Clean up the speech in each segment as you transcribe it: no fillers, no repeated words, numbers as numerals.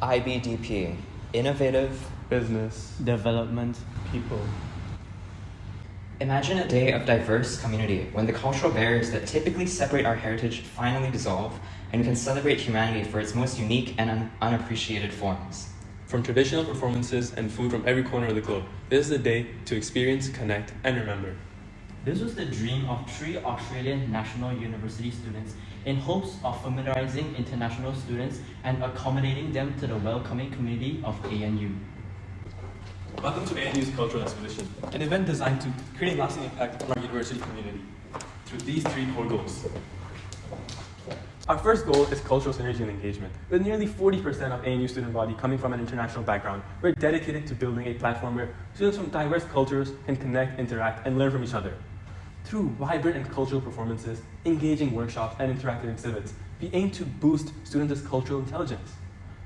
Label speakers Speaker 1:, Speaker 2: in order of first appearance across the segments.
Speaker 1: IBDP, Innovative
Speaker 2: Business.
Speaker 3: Development.
Speaker 2: People.
Speaker 1: Imagine a day of diverse community when the cultural barriers that typically separate our heritage finally dissolve and we can celebrate humanity for its most unique and unappreciated forms.
Speaker 2: From traditional performances and food from every corner of the globe, this is a day to experience, connect, and remember.
Speaker 3: This was the dream of 3 Australian National University students in hopes of familiarizing international students and accommodating them to the welcoming community of ANU.
Speaker 2: Welcome to ANU's Cultural Exposition, an event designed to create a lasting impact on our university community through these 3 core goals. Our first goal is cultural synergy and engagement. With nearly 40% of ANU student body coming from an international background, we're dedicated to building a platform where students from diverse cultures can connect, interact, and learn from each other. Through vibrant and cultural performances, engaging workshops, and interactive exhibits, we aim to boost students' cultural intelligence,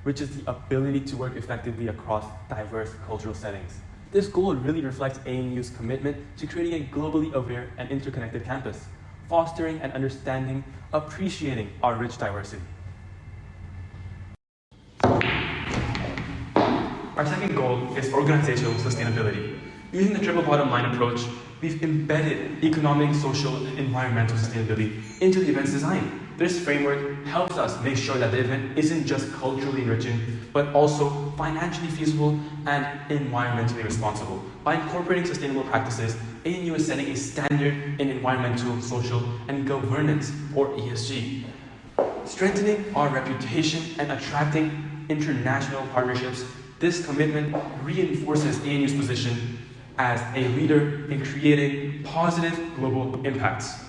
Speaker 2: which is the ability to work effectively across diverse cultural settings. This goal really reflects ANU's commitment to creating a globally aware and interconnected campus, fostering and understanding, appreciating our rich diversity. Our second goal is organizational sustainability. Using the triple bottom line approach, we've embedded economic, social, and environmental sustainability into the event's design. This framework helps us make sure that the event isn't just culturally enriching, but also financially feasible and environmentally responsible. By incorporating sustainable practices, ANU is setting a standard in environmental, social, and governance, or ESG, strengthening our reputation and attracting international partnerships. This commitment reinforces ANU's position as a leader in creating positive global impacts.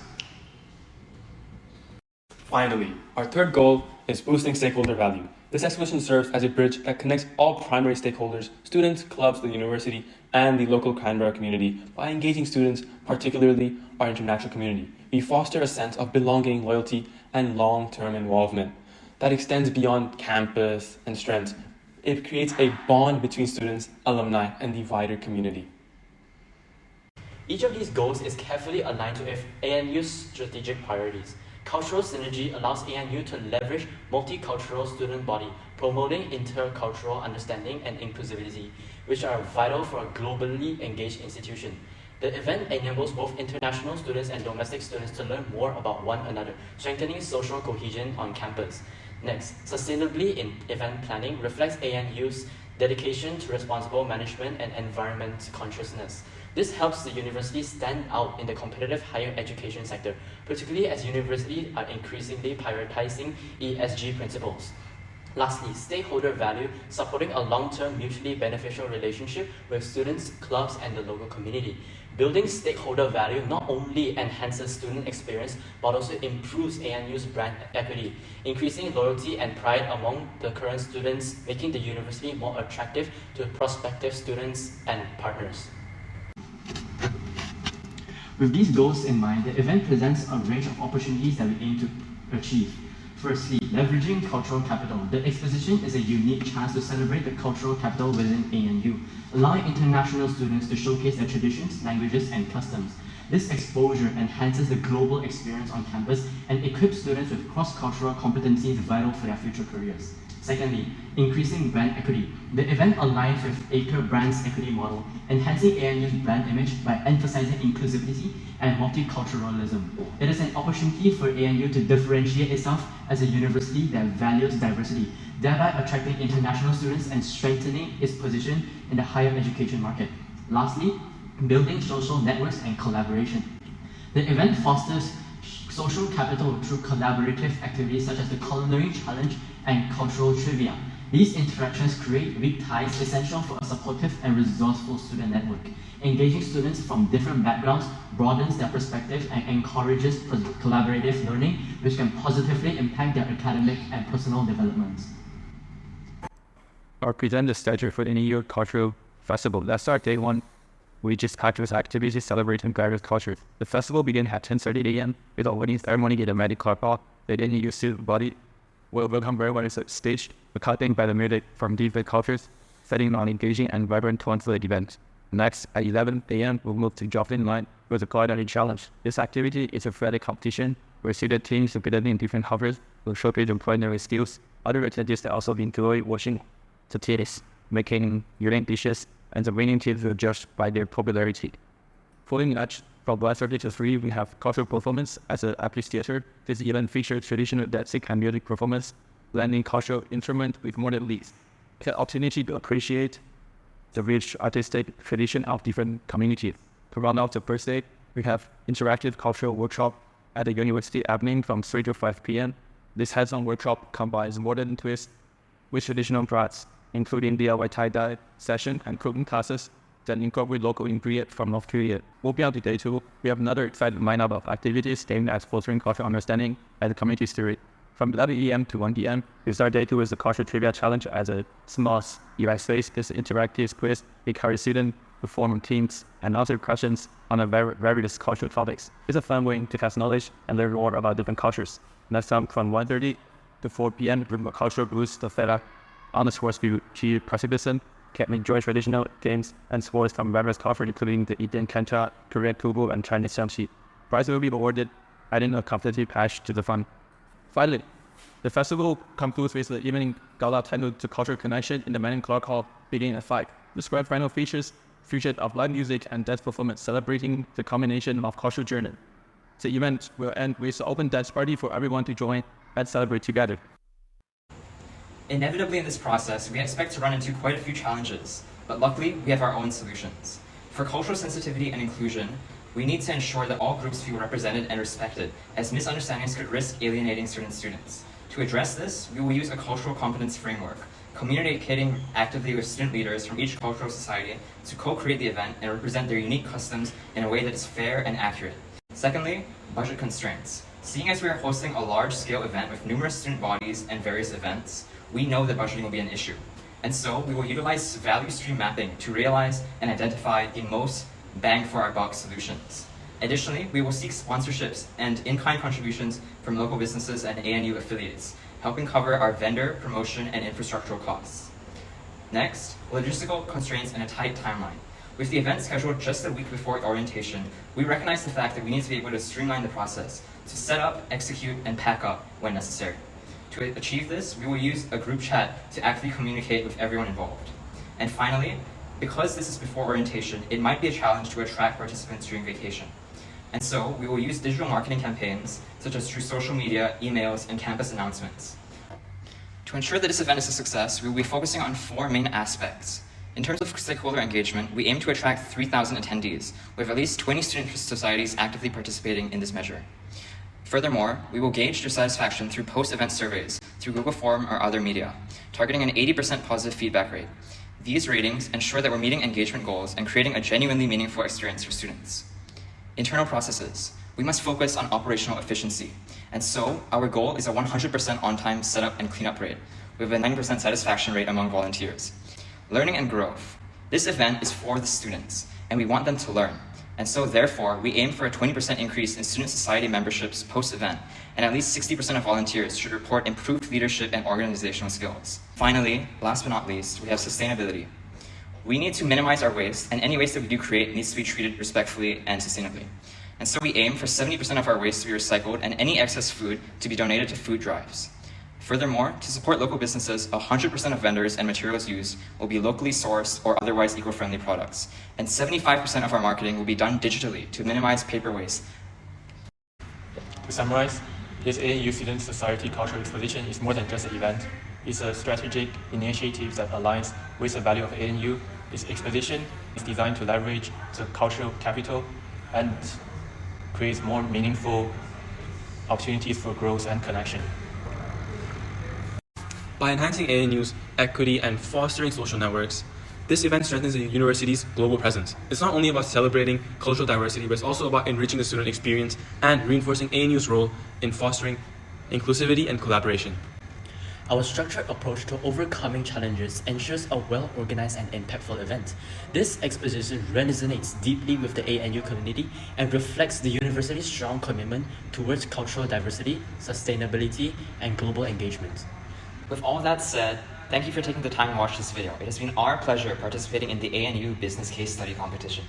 Speaker 2: Finally, our third goal is boosting stakeholder value. This exposition serves as a bridge that connects all primary stakeholders, students, clubs, the university, and the local Canberra community. By engaging students, particularly our international community, we foster a sense of belonging, loyalty, and long-term involvement that extends beyond campus and strengths. It creates a bond between students, alumni, and the wider community.
Speaker 3: Each of these goals is carefully aligned to ANU's strategic priorities. Cultural synergy allows ANU to leverage multicultural student body, promoting intercultural understanding and inclusivity, which are vital for a globally engaged institution. The event enables both international students and domestic students to learn more about one another, strengthening social cohesion on campus. Next, sustainability in event planning reflects ANU's dedication to responsible management and environment consciousness. This helps the university stand out in the competitive higher education sector, particularly as universities are increasingly prioritizing ESG principles. Lastly, stakeholder value, supporting a long-term mutually beneficial relationship with students, clubs, and the local community. Building stakeholder value not only enhances student experience, but also improves ANU's brand equity, increasing loyalty and pride among the current students, making the university more attractive to prospective students and partners. With these goals in mind, the event presents a range of opportunities that we aim to achieve. Firstly, leveraging cultural capital. The exposition is a unique chance to celebrate the cultural capital within ANU, allowing international students to showcase their traditions, languages, and customs. This exposure enhances the global experience on campus and equips students with cross-cultural competencies vital for their future careers. Secondly, increasing brand equity. The event aligns with Acre Brand's equity model, enhancing ANU's brand image by emphasizing inclusivity and multiculturalism. It is an opportunity for ANU to differentiate itself as a university that values diversity, thereby attracting international students and strengthening its position in the higher education market. Lastly, building social networks and collaboration. The event fosters social capital through collaborative activities such as the Culinary Challenge and Cultural Trivia. These interactions create weak ties essential for a supportive and resourceful student network. Engaging students from different backgrounds broadens their perspective and encourages collaborative learning, which can positively impact their academic and personal development.
Speaker 4: Or present the schedule for the New Year Cultural Festival. That's our day one, which is cultural activities celebrating various cultures. The festival begins at 10:30 a.m. with a wedding ceremony in the medical hall. The NEU student body will welcome everyone on stage, accompanied by the music from different cultures, setting on engaging and vibrant tone for the event. Next, at 11 a.m., we'll move to drop-in line with the culinary challenge. This activity is a friendly competition where student teams representing different cultures will showcase their culinary skills. Other attendees will also enjoy watching the taste, making unique dishes, and the winning teams will judged by their popularity. Following that, from 1:30 to 3, we have cultural performance as an Applied theater. This event features traditional dancing and music performance, blending cultural instrument with modern leads. It's an opportunity to appreciate the rich artistic tradition of different communities. To round off the first day, we have interactive cultural workshop at the university evening from 3 to 5 p.m. This hands-on workshop combines modern twists with traditional arts, including DIY tie-dye session and cooking classes that incorporate local ingredients from North Korea. Moving on to day 2, we have another exciting lineup of activities aimed at fostering cultural understanding and community spirit. From 11 a.m. to 1 p.m., we start day 2 with the cultural trivia challenge as a small event space. This interactive quiz encourages students to form teams and answer questions on various cultural topics. It's a fun way to test knowledge and learn more about different cultures. Next time, from 1:30 to 4 p.m., we have a cultural boost to set up on the sports participants can enjoy traditional games and sports from various cultures, including the Indian Kancha, Korean Kubo, and Chinese Xiangxi. Prizes will be awarded, adding a competitive patch to the fun. Finally, the festival concludes with the evening gala titled "The Cultural Connection" in the main Clark Hall, beginning at 5. The grand final features fusion of live music and dance performance, celebrating the combination of cultural journey. The event will end with an open dance party for everyone to join and celebrate together.
Speaker 1: Inevitably in this process, we expect to run into quite a few challenges, but luckily we have our own solutions. For cultural sensitivity and inclusion, we need to ensure that all groups feel represented and respected, as misunderstandings could risk alienating certain students. To address this, we will use a cultural competence framework, communicating actively with student leaders from each cultural society to co-create the event and represent their unique customs in a way that is fair and accurate. Secondly, budget constraints. Seeing as we are hosting a large-scale event with numerous student bodies and various events, we know that budgeting will be an issue. And so we will utilize value stream mapping to realize and identify the most bang for our buck solutions. Additionally, we will seek sponsorships and in-kind contributions from local businesses and ANU affiliates, helping cover our vendor, promotion, and infrastructural costs. Next, logistical constraints and a tight timeline. With the event scheduled just a week before orientation, we recognize the fact that we need to be able to streamline the process to set up, execute, and pack up when necessary. To achieve this, we will use a group chat to actively communicate with everyone involved. And finally, because this is before orientation, it might be a challenge to attract participants during vacation. And so, we will use digital marketing campaigns, such as through social media, emails, and campus announcements. To ensure that this event is a success, we will be focusing on 4 main aspects. In terms of stakeholder engagement, we aim to attract 3,000 attendees, with at least 20 student societies actively participating in this measure. Furthermore, we will gauge their satisfaction through post-event surveys, through Google Form or other media, targeting an 80% positive feedback rate. These ratings ensure that we're meeting engagement goals and creating a genuinely meaningful experience for students. Internal processes. We must focus on operational efficiency. And so, our goal is a 100% on-time setup and cleanup rate, with a 90% satisfaction rate among volunteers. Learning and growth. This event is for the students, and we want them to learn. And so, therefore, we aim for a 20% increase in student society memberships post-event, and at least 60% of volunteers should report improved leadership and organizational skills. Finally, last but not least, we have sustainability. We need to minimize our waste, and any waste that we do create needs to be treated respectfully and sustainably. And so we aim for 70% of our waste to be recycled and any excess food to be donated to food drives. Furthermore, to support local businesses, 100% of vendors and materials used will be locally sourced or otherwise eco-friendly products, and 75% of our marketing will be done digitally to minimize paper waste.
Speaker 2: To summarize, this ANU Student Society Cultural Exposition is more than just an event. It's a strategic initiative that aligns with the value of ANU. This exposition is designed to leverage the cultural capital and create more meaningful opportunities for growth and connection. By enhancing ANU's equity and fostering social networks, this event strengthens the university's global presence. It's not only about celebrating cultural diversity, but it's also about enriching the student experience and reinforcing ANU's role in fostering inclusivity and collaboration.
Speaker 5: Our structured approach to overcoming challenges ensures a well-organized and impactful event. This exposition resonates deeply with the ANU community and reflects the university's strong commitment towards cultural diversity, sustainability, and global engagement.
Speaker 1: With all that said, thank you for taking the time to watch this video. It has been our pleasure participating in the ANU Business Case Study Competition.